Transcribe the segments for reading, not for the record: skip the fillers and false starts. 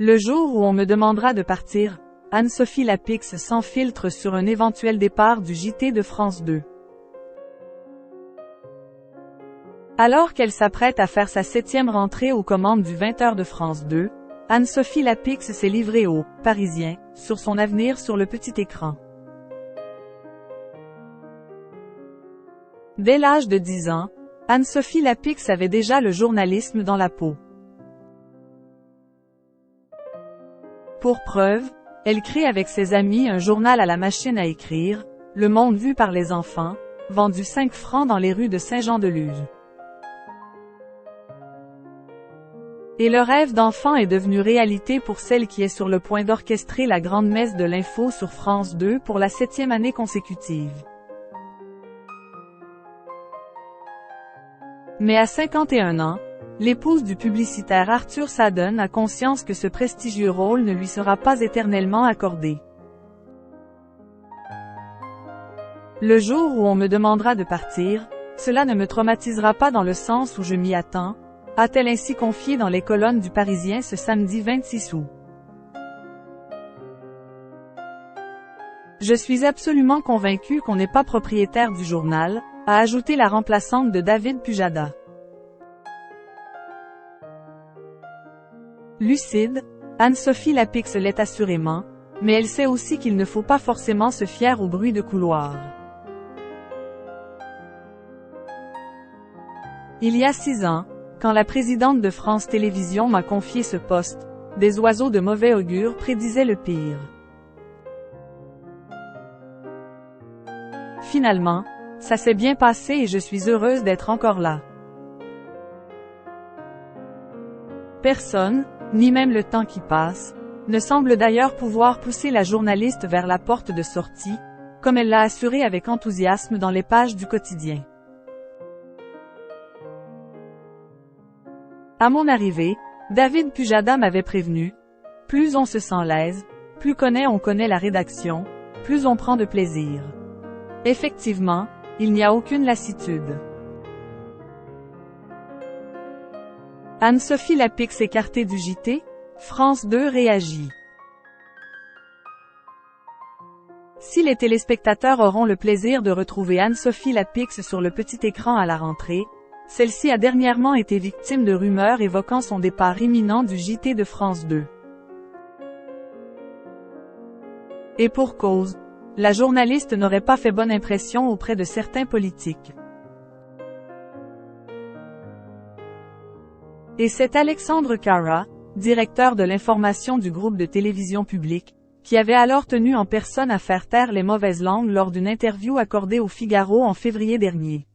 Le jour où on me demandera de partir, Anne-Sophie Lapix sans filtre sur un éventuel départ du JT de France 2. Alors qu'elle s'apprête à faire sa 7e rentrée aux commandes du 20h de France 2, Anne-Sophie Lapix s'est livrée aux Parisiens sur son avenir sur le petit écran. Dès l'âge de 10 ans, Anne-Sophie Lapix avait déjà le journalisme dans la peau. Pour preuve, elle crée avec ses amis un journal à la machine à écrire, Le Monde vu par les enfants, vendu 5 francs dans les rues de Saint-Jean-de-Luz. Et le rêve d'enfant est devenu réalité pour celle qui est sur le point d'orchestrer la grande messe de l'info sur France 2 pour la 7e année consécutive. Mais à 51 ans, l'épouse du publicitaire Arthur Sadden a conscience que ce prestigieux rôle ne lui sera pas éternellement accordé. Le jour où on me demandera de partir, cela ne me traumatisera pas dans le sens où je m'y attends, a-t-elle ainsi confié dans les colonnes du Parisien ce samedi 26 août. Je suis absolument convaincu qu'on n'est pas propriétaire du journal, a ajouté la remplaçante de David Pujada. Lucide, Anne-Sophie Lapix l'est assurément, mais elle sait aussi qu'il ne faut pas forcément se fier au bruit de couloir. Il y a 6 ans, quand la présidente de France Télévisions m'a confié ce poste, des oiseaux de mauvais augure prédisaient le pire. Finalement, ça s'est bien passé et je suis heureuse d'être encore là. Personne, ni même le temps qui passe, ne semble d'ailleurs pouvoir pousser la journaliste vers la porte de sortie, comme elle l'a assuré avec enthousiasme dans les pages du quotidien. À mon arrivée, David Pujada m'avait prévenu, « Plus on se sent l'aise, plus on connaît la rédaction, plus on prend de plaisir. » Effectivement, il n'y a aucune lassitude. Anne-Sophie Lapix écartée du JT, France 2 réagit. Si les téléspectateurs auront le plaisir de retrouver Anne-Sophie Lapix sur le petit écran à la rentrée, celle-ci a dernièrement été victime de rumeurs évoquant son départ imminent du JT de France 2. Et pour cause, la journaliste n'aurait pas fait bonne impression auprès de certains politiques. Et c'est Alexandre Cara, directeur de l'information du groupe de télévision publique, qui avait alors tenu en personne à faire taire les mauvaises langues lors d'une interview accordée au Figaro en février dernier.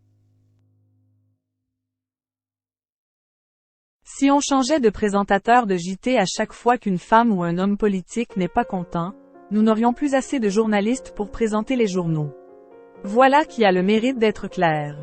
Si on changeait de présentateur de JT à chaque fois qu'une femme ou un homme politique n'est pas content, nous n'aurions plus assez de journalistes pour présenter les journaux. Voilà qui a le mérite d'être clair.